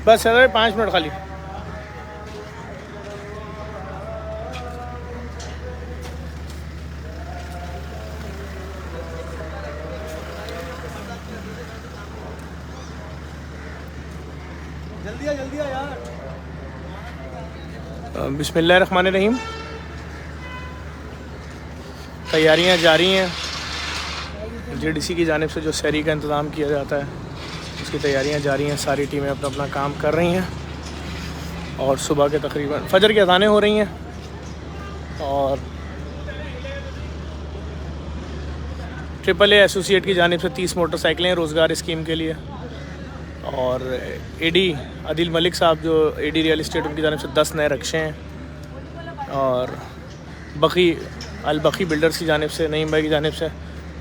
बस sir 5 minute खाली। जल्दी आ यार। बिस्मिल्लाहिर्रहमानिर्रहीम। तैयारियां जारी हैं। जेडीसी की जानिब से जो सहरी का इंतज़ाम किया जाता है उसकी तैयारियां जारी हैं। सारी टीमें अपना अपना काम कर रही हैं और सुबह के तकरीबन फजर की अज़ानें हो रही हैं और AAA एसोसिएट की जानिब से 30 मोटरसाइकिलें रोज़गार स्कीम के लिए और एडी आदिल मलिक साहब जो एडी रियल इस्टेट उनकी जानिब से 10 नए रक्शे हैं और बखी बिल्डर्स की जानिब से नईम भाई की जानिब से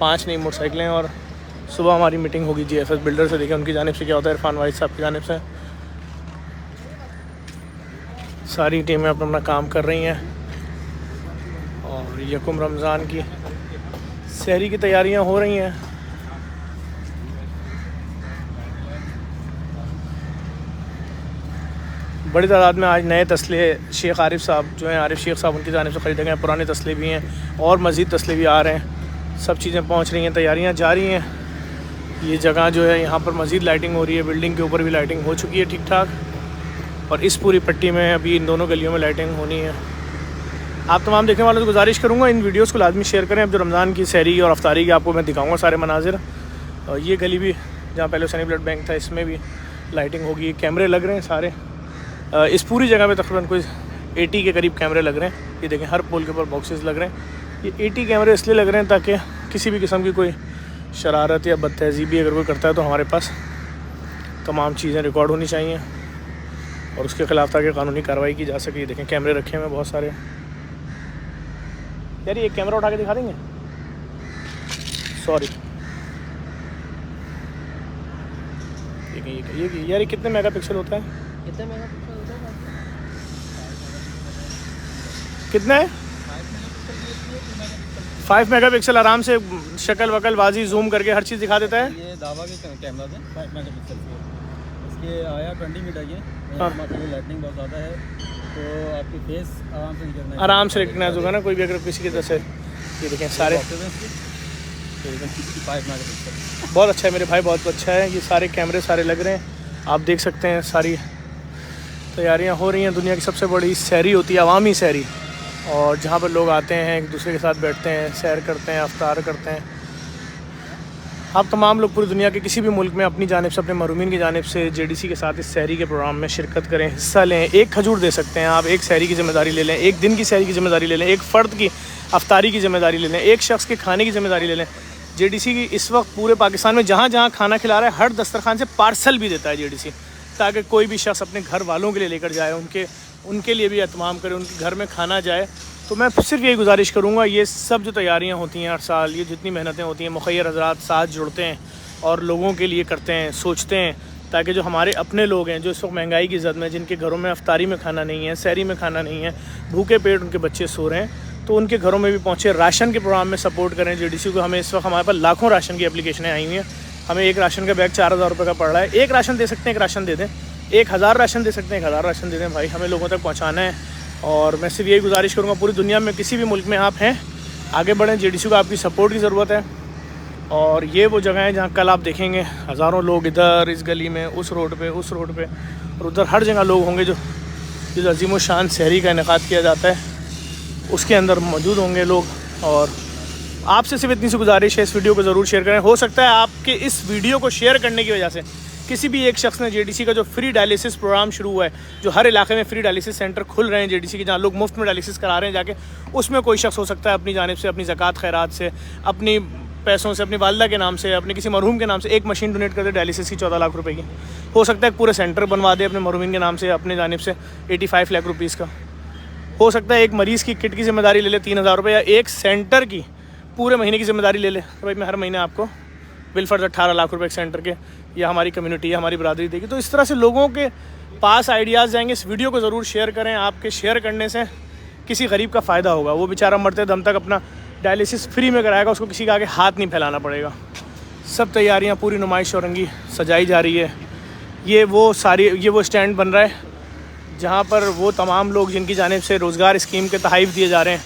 5 नई मोटरसाइकिलें और सुबह हमारी मीटिंग होगी GFS बिल्डर से, देखें उनकी जानिब से क्या होता है। इरफान वाहिद साहब की जानिब से सारी टीमें अपना अपना काम कर रही हैं और यकुम रमज़ान की सहरी की तैयारियां हो रही हैं। बड़ी तादाद में आज नए तसले शेख आरिफ साहब जो हैं, आरिफ शेख साहब उनकी जानिब से ख़रीदे गए। पुराने तसले भी हैं और मज़ीद तसले भी आ रहे हैं। सब चीज़ें पहुंच रही हैं, तैयारियां जारी हैं। ये जगह जो है यहाँ पर मज़ीद लाइटिंग हो रही है, बिल्डिंग के ऊपर भी लाइटिंग हो चुकी है ठीक ठाक और इस पूरी पट्टी में अभी इन दोनों गलियों में लाइटिंग होनी है। आप तमाम देखने वालों से गुजारिश करूँगा इन वीडियोज़ को लाजमी शेयर करें। अब जो रमज़ान की सहरी और अफ्तारी की आपको मैं दिखाऊँगा सारे मनाजिर। और ये गली भी जहाँ पहले सनी ब्लड बैंक था इसमें भी लाइटिंग होगी। कैमरे लग रहे हैं सारे इस पूरी जगह पे तकरीबन कोई 80 के करीब कैमरे लग रहे हैं। ये देखें हर पोल के ऊपर बॉक्सेस लग रहे हैं। ये 80 कैमरे इसलिए लग रहे हैं ताकि किसी भी किस्म की कोई शरारत या बदतहज़ीबी अगर कोई करता है तो हमारे पास तमाम चीज़ें रिकॉर्ड होनी चाहिए और उसके ख़िलाफ़ ताकि कानूनी कार्रवाई की जा सके। ये देखें कैमरे रखे हुए हैं बहुत सारे। यार ये कैमरा उठा के दिखा देंगे, सॉरी। ये यार ये कितने मेगापिक्सल होता है? कितने मेगापिक्सल होता है? कितना है? 5 मेगापिक्सल आराम से शक्ल वकल वाजी जूम करके हर चीज़ दिखा देता है। ये दावा के कैमरा है 5 मेगापिक्सल के। इसके आया 20 मीटर ये। हाँ। लाइटिंग बहुत ज़्यादा है तो आपकी फेस आराम से रिकग्नाइज होगा ना कोई भी अगर किसी की तरह से। ये देखें सारे 5 मेगापिक्सल बहुत अच्छा है मेरे भाई, बहुत अच्छा है। ये सारे कैमरे सारे लग रहे हैं, आप देख सकते हैं। सारी तैयारियां हो रही हैं। दुनिया की सबसे बड़ी सहरी होती है अवामी सहरी, और जहाँ पर लोग आते हैं एक दूसरे के साथ बैठते हैं, सैर करते हैं, अफ्तार करते हैं। आप तमाम लोग पूरी दुनिया के किसी भी मुल्क में अपनी जानिब से, अपने महरूमीन की जानिब से जेडीसी के साथ इस सहरी के प्रोग्राम में शिरकत करें, हिस्सा लें। एक खजूर दे सकते हैं आप, एक सहरी की ज़िम्मेदारी ले लें, एक दिन की सहरी की ज़िम्मेदारी ले लें, एक फ़र्द की अफ्तारी की ज़िम्मेदारी ले लें, एक शख्स के खाने की ज़िम्मेदारी ले लें। जेडीसी की इस वक्त पूरे पाकिस्तान में जहाँ जहाँ खाना खिला रहा है हर दस्तरखान से पार्सल भी देता है जेडीसी, ताकि कोई भी शख्स अपने घर वालों के लिए लेकर जाए, उनके लिए भी एहतमाम करे, उनके घर में खाना जाए। तो मैं सिर्फ यही गुजारिश करूँगा, ये सब जो तैयारियाँ होती हैं हर साल, ये जितनी मेहनतें होती हैं, मुखय्यर हज़रात साथ जुड़ते हैं और लोगों के लिए करते हैं, सोचते हैं, ताकि जो हमारे अपने लोग हैं जो इस वक्त महंगाई की ज़द में, जिनके घरों में अफ्तारी में खाना नहीं है, सहरी में खाना नहीं है, भूखे पेट उनके बच्चे सो रहे हैं, तो उनके घरों में भी पहुँचे। राशन के प्रोग्राम में सपोर्ट करें जेडीसी को। हमें इस वक्त हमारे पास लाखों राशन की एप्लीकेशनें आई हुई हैं। हमें एक राशन का बैग 4000 रुपये का पड़ रहा है। एक राशन दे सकते हैं, एक राशन दे दें। 1000 राशन दे सकते हैं, 1000 राशन दे दें। भाई हमें लोगों तक पहुँचाना है और मैं सिर्फ यही गुजारिश करूँगा, पूरी दुनिया में किसी भी मुल्क में आप हैं आगे बढ़ें। जेडीसी को आपकी सपोर्ट की ज़रूरत है। और ये वो जगह है जहाँ कल आप देखेंगे हज़ारों लोग इधर इस गली में, उस रोड पे और उधर हर जगह लोग होंगे जो अज़ीम व शान सहरी का इनेकाद किया जाता है उसके अंदर मौजूद होंगे लोग। और आपसे सिर्फ इतनी सी गुजारिश है, इस वीडियो को ज़रूर शेयर करें। हो सकता है आपके इस वीडियो को शेयर करने की वजह से किसी भी एक शख्स ने जेडीसी का जो फ्री डायलिसिस प्रोग्राम शुरू हुआ है, जो हर इलाके में फ्री डायलिसिस सेंटर खुल रहे हैं जेडीसी के, जहाँ लोग मुफ्त में डायलिसिस करा रहे हैं जाके, उसमें कोई शख्स हो सकता है अपनी जानिब से, अपनी ज़कात खैरात से, अपनी पैसों से, अपनी वालदा के नाम से, अपने किसी मरहूम के नाम से एक मशीन डोनेट कर दे डायलिसिस की 14 लाख रुपए की। हो सकता है पूरे सेंटर बनवा दे अपने मरहूमिन के नाम से, अपने जानिब से 85 लाख रुपीज़ का। हो सकता है एक मरीज़ की किट की ज़िम्मेदारी ले ले 3000 रुपये, या एक सेंटर की पूरे महीने की ज़िम्मेदारी ले ले, तो भाई मैं हर महीने आपको बिलफर्ज 18 लाख रुपये एक सेंटर के, या हमारी कम्युनिटी, हमारी बरादरी देगी। तो इस तरह से लोगों के पास आइडियाज़ जाएंगे। इस वीडियो को ज़रूर शेयर करें। आपके शेयर करने से किसी गरीब का फ़ायदा होगा। वो बेचारा मरते दम तक अपना डायलिसिस फ्री में कराएगा, उसको किसी के आगे हाथ नहीं फैलाना पड़ेगा। सब तैयारियां पूरी नुमाइश औरंगी सजाई जा रही है ये वो स्टैंड बन रहा है जहाँ पर वो तमाम लोग जिनकी जानिब से रोज़गार स्कीम के तहफ़ दिए जा रहे हैं।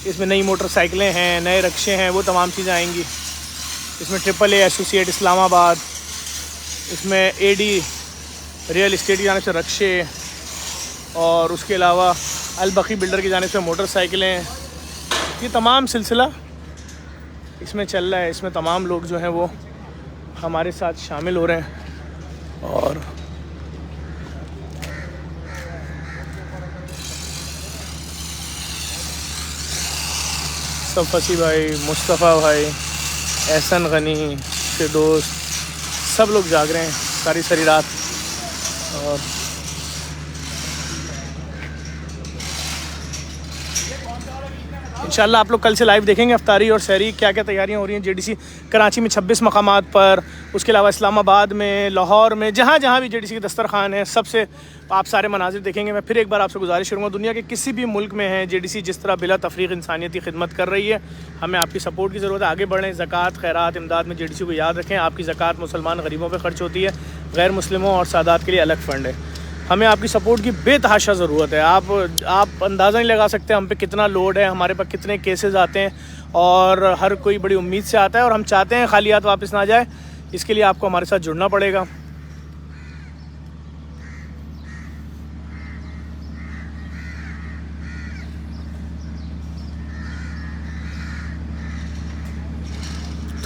इसमें नई मोटरसाइकिलें हैं, नए रक्शे हैं, वो तमाम चीज़ें आएंगी। इसमें AAA एसोसिएट इस्लामाबाद, इसमें AD रियल इस्टेट की जानिब से रक्शे, और उसके अलावा अलबकी बिल्डर की जानिब से मोटरसाइकिलें, ये तमाम सिलसिला इसमें चल रहा है। इसमें तमाम लोग जो हैं वो हमारे साथ शामिल हो रहे हैं। और सब फसी भाई, मुस्तफ़ा भाई, एहसन गनी के दोस्त, सब लोग जाग रहे हैं सारी रात। और इंशाल्लाह आप लोग कल से लाइव देखेंगे अफ्तारी और सहरी क्या क्या तैयारियां हो रही हैं JDC कराची में 26 मकामात पर, उसके अलावा इस्लामाबाद में, लाहौर में, जहाँ जहाँ भी JDC के दस्तरखान है सबसे आप सारे मनाजिर देखेंगे। मैं फिर एक बार आपसे गुजारिश करूँगा, दुनिया के किसी भी मुल्क में है JDC जिस तरह बिला तफरीक इंसानियती खिदमत कर रही है, हमें आपकी सपोर्ट की ज़रूरत है। आगे बढ़ें, ज़कात, खैरात, इमदाद में JDC को याद रखें। आपकी ज़कात मुसलमान गरीबों पर ख़र्च होती है, गैर मुस्लिमों और सादात के लिए अलग फ़ंड है। हमें आपकी सपोर्ट की बेतहाशा ज़रूरत है। आप अंदाज़ा नहीं लगा सकते हम पे कितना लोड है, हमारे पास कितने केसेस आते हैं, और हर कोई बड़ी उम्मीद से आता है और हम चाहते हैं खाली हाथ वापस ना जाए। इसके लिए आपको हमारे साथ जुड़ना पड़ेगा।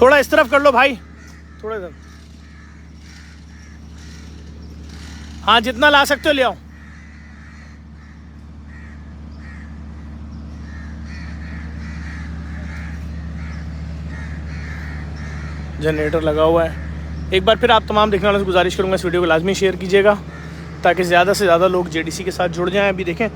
थोड़ा इस तरफ कर लो भाई, थोड़ा इधर। हाँ, जितना ला सकते हो ले आओ। जनरेटर लगा हुआ है। एक बार फिर आप तमाम देखने वालों से गुजारिश करूंगा इस वीडियो को लाजमी शेयर कीजिएगा ताकि ज़्यादा से ज़्यादा लोग JDC के साथ जुड़ जाएं। अभी देखें